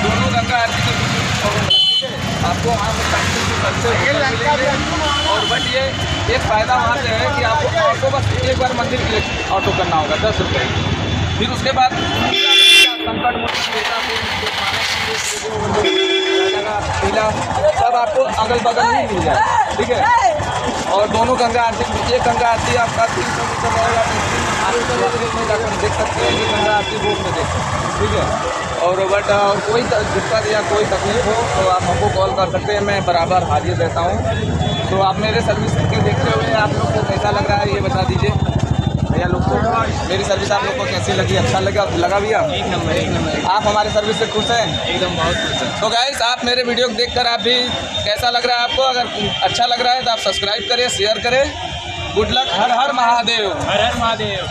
दोनों गंगा आरती के आपको वहाँ और बट ये एक फ़ायदा वहाँ से है कि आपको बस एक बार मंदिर के लिए ऑटो करना होगा 10 रुपये। फिर उसके बाद संकट पीला सब आपको अगल बगल ही मिल जाए, ठीक है। और दोनों गंगा आरती, एक गंगा आरती आपका 300 मीटर रहेगा, में जाकर देख सकते हैं कि गंगा आरती बोर्ड में देख सकते हैं, ठीक है। और बट कोई दिक्कत या कोई तकलीफ हो तो आप हमको कॉल कर सकते हैं, मैं बराबर हाजिर रहता हूँ। तो आप मेरे सर्विस के देखते हुए आप लोग को कैसा लग रहा है ये बता दीजिए भैया लोग को। मेरी सर्विस आप लोग को कैसी लगी? अच्छा लगा भैया? एक नंबर। आप हमारे सर्विस से खुश हैं? एकदम बहुत खुश हैं। तो गाइस आप मेरे वीडियो को देखकर आप भी कैसा लग रहा है आपको? अगर अच्छा लग रहा है तो आप सब्सक्राइब करें, शेयर करें। Good luck. हर हर महादेव। हर हर महादेव।